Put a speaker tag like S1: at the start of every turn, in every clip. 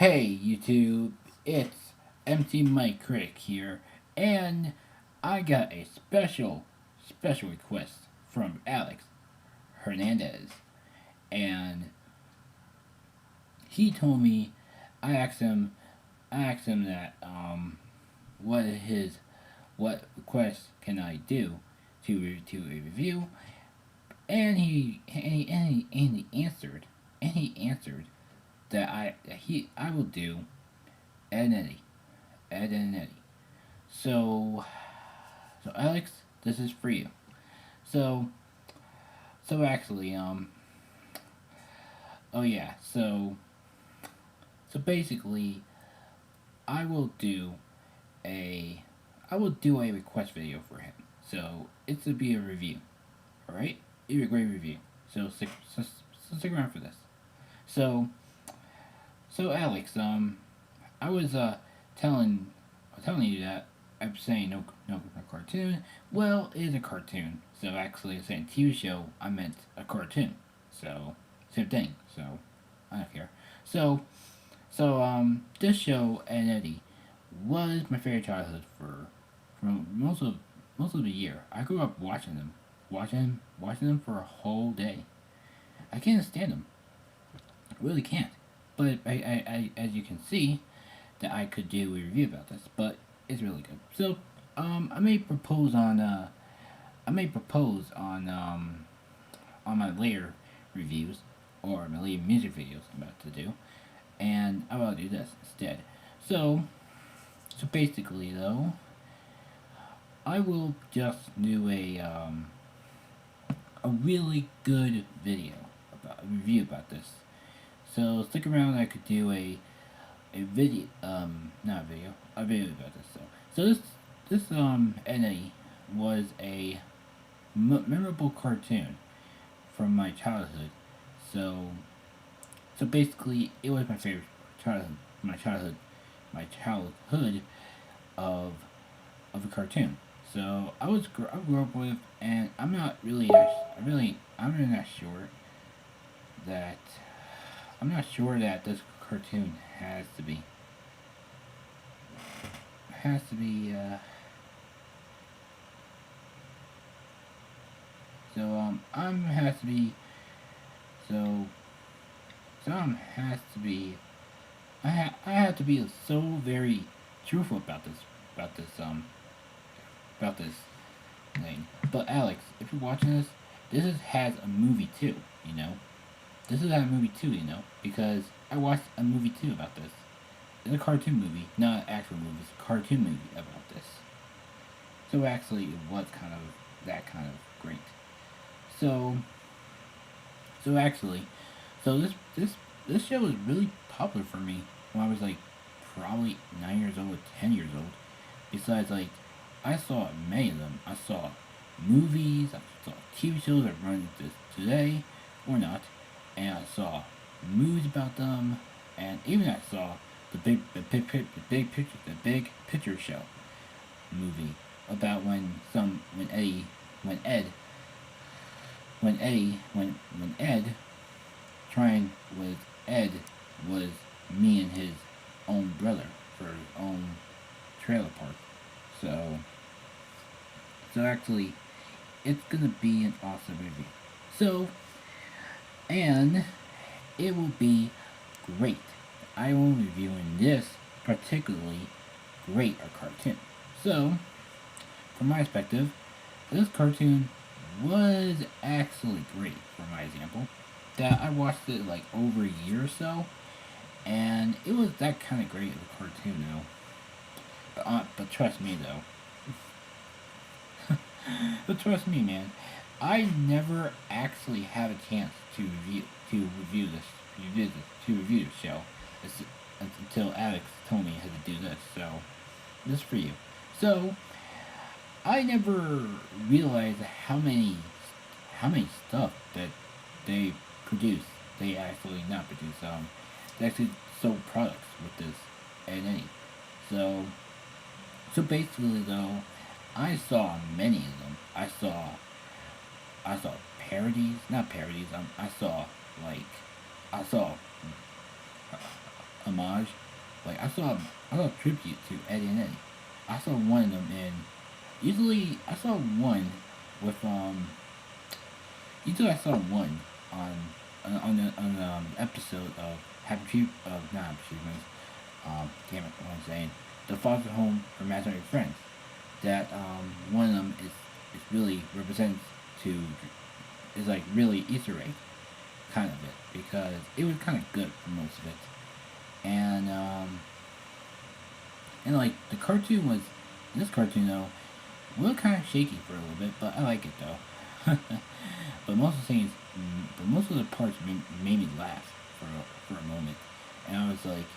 S1: Hey YouTube, it's MC Mike Critic here, and I got a special request from Alex Hernandez, and he told me I asked him that what his what request can I do to a review, and he answered that I will do Ed and Eddy, Ed and Eddy. So Alex, this is for you. So so actually oh yeah so basically I will do a I will do a request video for him. So it's to be a review. All right, it'll be a great review. Stick around for this. So Alex, I was telling telling you that I'm saying no cartoon. Well, it is a cartoon. So actually, I'm saying TV show. I meant a cartoon. So same thing. So I don't care. So this show and Eddie was my favorite childhood for most of the year. I grew up watching them for a whole day. I can't stand them. I really can't. But as you can see, that I could do a review about this, but it's really good. So, I may propose on my later reviews or my later music videos I'm about to do, and I will do this instead. So, basically though, I will just do a really good video about a review about this. So stick around. I could do a video, not a video, a video about this. So this NA was a memorable cartoon from my childhood. So basically, it was my favorite childhood, my childhood of of a cartoon. So I grew up with, and I'm really not sure that this cartoon has to be I'm has to be so some has to be I have to be so very truthful about this about this thing. But Alex, if you're watching this, has a movie too, you know. This is a movie too, you know, because I watched a movie too about this. It's a cartoon movie, not an actual movie. It's a cartoon movie about this. So actually, it was kind of great. So actually, this show was really popular for me when I was like probably 9 years old, 10 years old. Besides, like I saw many of them. I saw movies, I saw TV shows that run this today or not, and I saw movies about them, and even I saw the big picture show movie about when Ed when Ed trying with Ed was me and his own brother for his own trailer park. So actually, it's gonna be an awesome movie. So, and it will be great. I will be reviewing this particularly great a cartoon. So, from my perspective, this cartoon was actually great. For my example, that I watched it like over a year or so, and it was that kind of great of a cartoon though. But trust me though, but trust me, man, I never actually had a chance to review this show until Alex told me how to do this. So this for you. So I never realized how many stuff that they produce. They actually not produce. They actually sold products with this and any. So basically though, I saw many of them. I saw parodies, not parodies. I saw like I saw homage. Like I saw a tribute to Eddie and Eddy. I saw one of them in. Usually I saw one with Usually I saw one on on episode of Happy Tree of not Happy Achievements. Damn it, what I'm saying. The Foster Home for Imaginary Friends. That one of them is really represents to is like really Easter egg kind of it because it was kind of good for most of it, and like the cartoon was this cartoon though, was kind of shaky for a little bit, but I like it though. but most of the things, but most of the parts made me laugh for a moment, and I was like,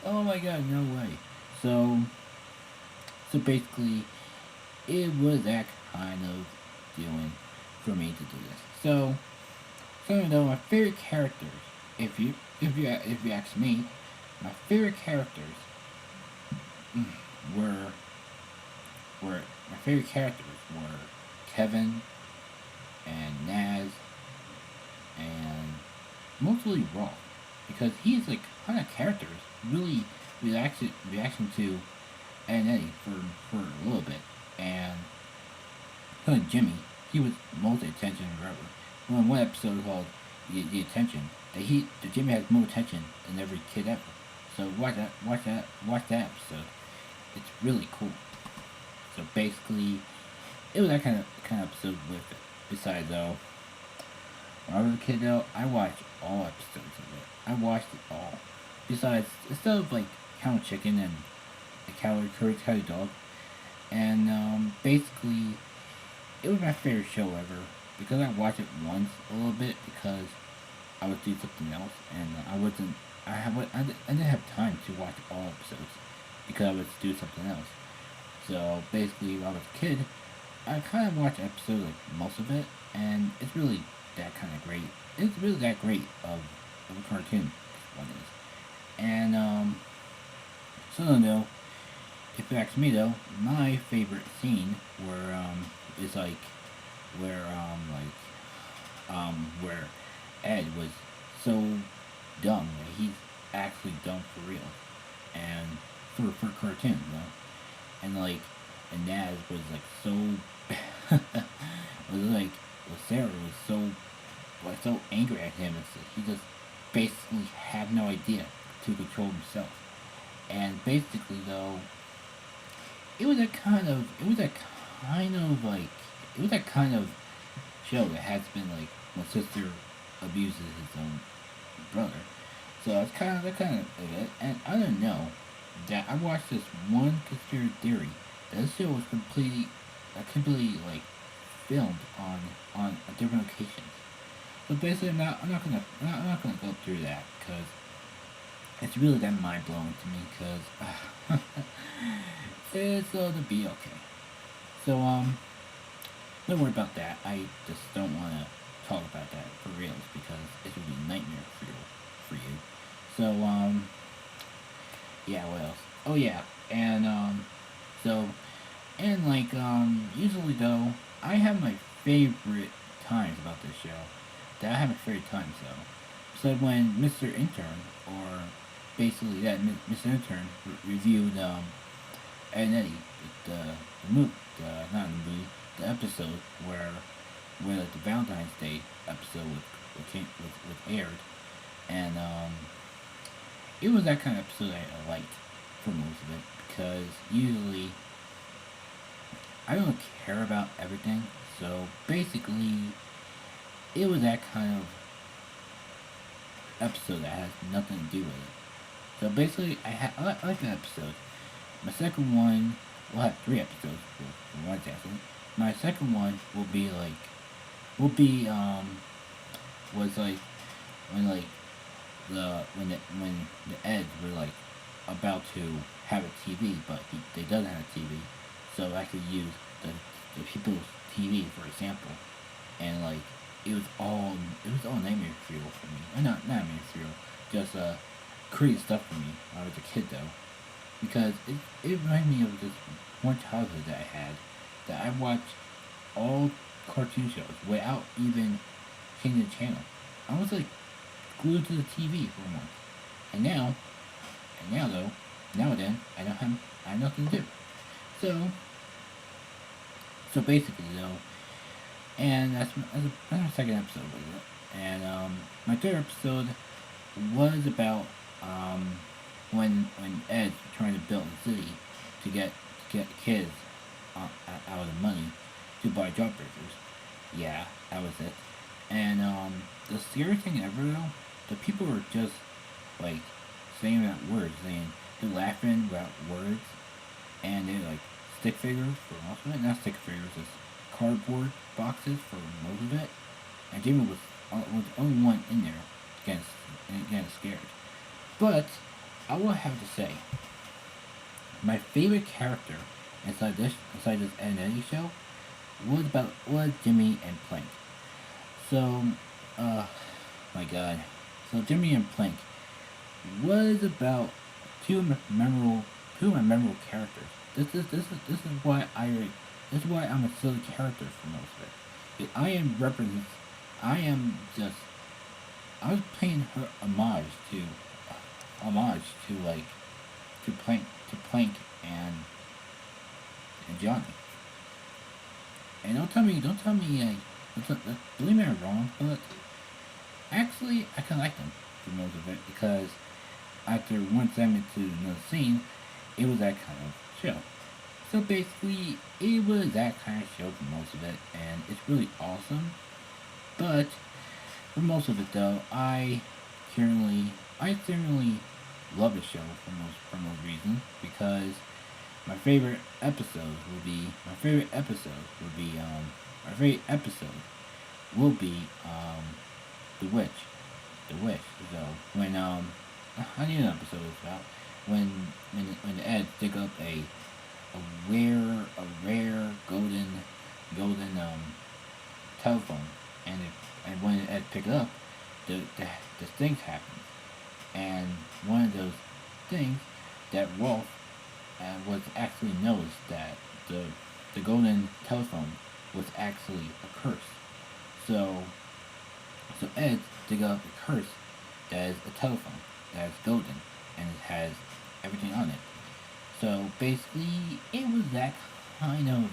S1: oh my god, no way. So basically, it was that kind of doing for me to do this. So you know, my favorite characters, if you ask me, my favorite characters were my favorite characters were Kevin and Naz and mostly Rolf because he's like kind of characters really reaction to Ed and Eddy for a little bit and kind of Jimmy he was most attention forever. Well, in one episode called the Attention the Jimmy has more attention than every kid ever. So watch that episode. It's really cool. So basically, it was that kind of episode with it. Besides though, when I was a kid though, I watched all episodes of it. I watched it all. Besides, instead of like Cow Chicken and the Courage Cowardly Dog, and basically, it was my favorite show ever because I watched it once a little bit because I was doing something else and I didn't have time to watch all episodes because I was doing something else. So basically, when I was a kid, I kind of watched episodes like most of it, and it's really that kind of great. It's really that great of a cartoon. One is, and so I don't know. If you ask me though, my favorite scene is like where where Ed was so dumb that he's actually dumb for real, and for cartoons, you know, and like and Naz was like so was like Sarah was so angry at him and he just basically had no idea to control himself, and basically though it was that kind of show that has been like when sister abuses his own brother. So it's kind of it. And I don't know that I watched this one conspiracy theory that this show was completely like filmed on a different locations. So basically, I'm not gonna go through that because it's really that mind blowing to me because it's to be okay. So don't worry about that. I just don't want to talk about that for reals because it would be a nightmare for you. So yeah, what else? Oh yeah, and so and like usually though I have my favorite times about this show. That I have my favorite times though. So when Mr. Intern or basically that Mr. Intern reviewed and Eddy the movie not the movie the episode where like, the Valentine's Day episode was aired and it was that kind of episode I liked for most of it because usually I don't care about everything so basically it was that kind of episode that has nothing to do with it. So basically I like that episode. My second one will have 3 episodes for one second. My second one will be was like when the Eds were like about to have a TV but they doesn't have a TV so I could use the people's TV for example and like it was all nightmare fuel for me. Not nightmare fuel, just crazy stuff for me when I was a kid though. Because it reminded me of this one childhood that I had that I watched all cartoon shows without even changing the channel. I was like glued to the TV for once. And now, though, now then, I have nothing to do. So, basically though, and that's my second episode with it. And my third episode was about when Ed's trying to build a city to get kids out of the money to buy jawbreakers. Yeah, that was it. And the scary thing ever though, the people were just like saying that words, saying they're laughing about words, and they like stick figures for most of it. Not stick figures, just cardboard boxes for most of it. And Jamie was the only one in there getting scared. But I will have to say, my favorite character inside this Ed and Eddy show was Jimmy and Plank. So, my God. So Jimmy and Plank was about two of my memorable characters. This is why I'm a silly character for most of it. I am just I was paying her homage to like to Plank and Johnny. And don't tell me believe me I'm wrong, but actually I kinda like them for most of it because after one segment to another scene, it was that kind of show. So basically, it was that kind of show for most of it, and it's really awesome. But for most of it, though, I generally love the show for most reasons because my favorite episode my favorite episode my favorite episode will be the witch, So I need an episode is about when the Ed dig up a rare golden telephone, and when Ed pick it up, the things happen, and one of those things that Rolf was actually noticed that the golden telephone was actually a curse. So Ed dig up a curse that is a telephone that is golden and it has everything on it. So basically, it was that kind of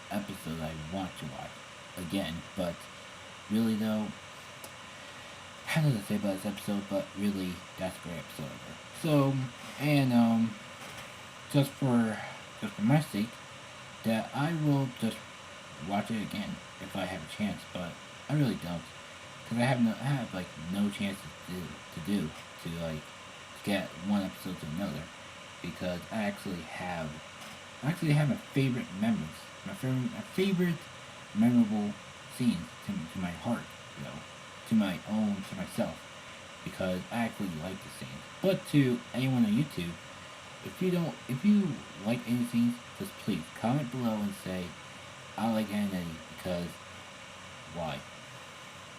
S1: episode I want to watch again. But really though, I don't know what to say about this episode, but really, that's a great episode ever. So, and just for my sake, that I will just watch it again if I have a chance, but I really don't, because I have like no chance to like get one episode to another, because I actually have my favorite memories, my favorite memorable scenes to my heart, you know, to myself, because I actually like the scenes. But to anyone on YouTube, if you like any scenes, just please comment below and say I like any because why.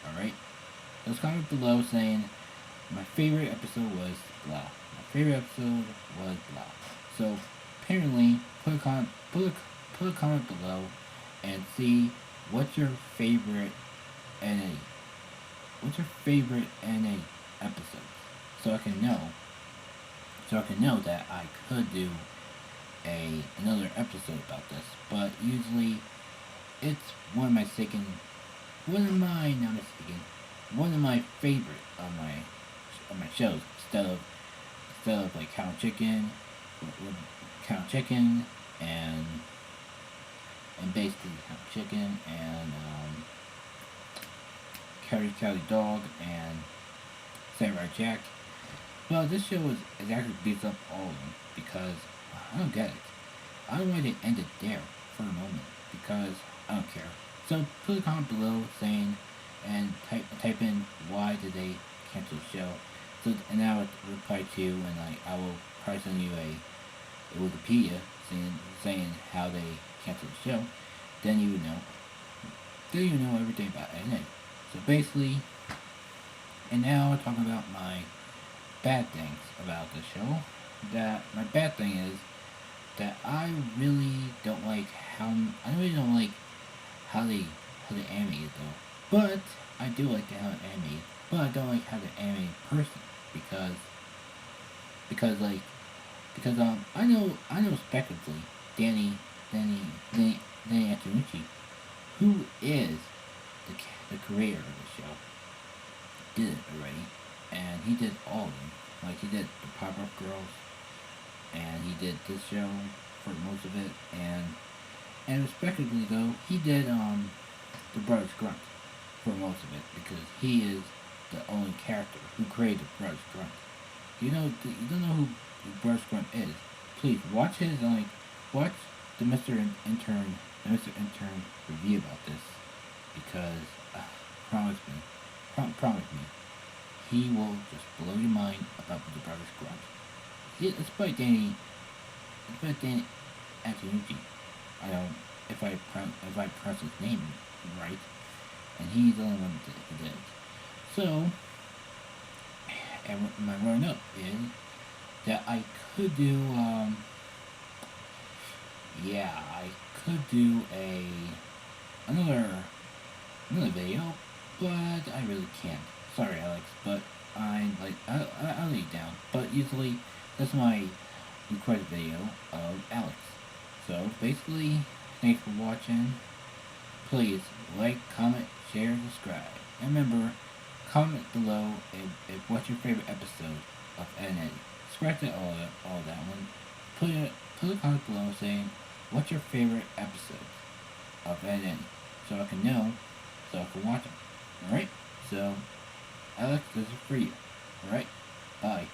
S1: Alright? Just comment below saying my favorite episode was blah. My favorite episode was blah. So apparently put a comment below and see what's your favorite NA. What's your favorite NA episode? So I can know that I could do another episode about this. But usually it's one of my favorite of my shows instead of like Cow Chicken and basically Cow Chicken and Carrie Dog and Samurai Jack. Well, this show is actually beats up all of them because I don't get it. I don't want to end it there for a moment because I don't care. So put a comment below saying and type in why did they cancel the show. So and I will reply to you and I will probably send you a Wikipedia saying how they canceled the show. Then you would know. Then you know everything about it. So basically, and now we're talking about my bad things about the show. That my bad thing is that I really don't like how they animate it though. But I do like how they animate. But I don't like how they animate person because because I know speculatively Danny Danny, Danny Antonucci, who is the creator of the show, did it already, and he did all of them. Like he did the Pop Up Girls, and he did this show for most of it, and respectively though he did the Brothers Grunt for most of it because he is the only character who created Brothers Grunt. You don't know who Brothers Grunt is. Please watch his watch the Mr. Intern review about this because promise me, promise me, he will just blow your mind about the Brothers Grunt. It's by Danny Antonucci. I don't if I pronounce his name right, and he's the only one that did it. So, and my run up is that I could do I could do another another video, but I really can't. Sorry, Alex, but I'll lay it down. But usually, that's my recorded video of Alex. So basically, thanks for watching. Please like, comment, share, subscribe. And remember, comment below if what's your favorite episode of Eddy. Scratch that all that one. Put a comment below saying what's your favorite episode of Eddy, so I can know, so I can watch them. Alright? So, Alex, this is for you. Alright? Bye.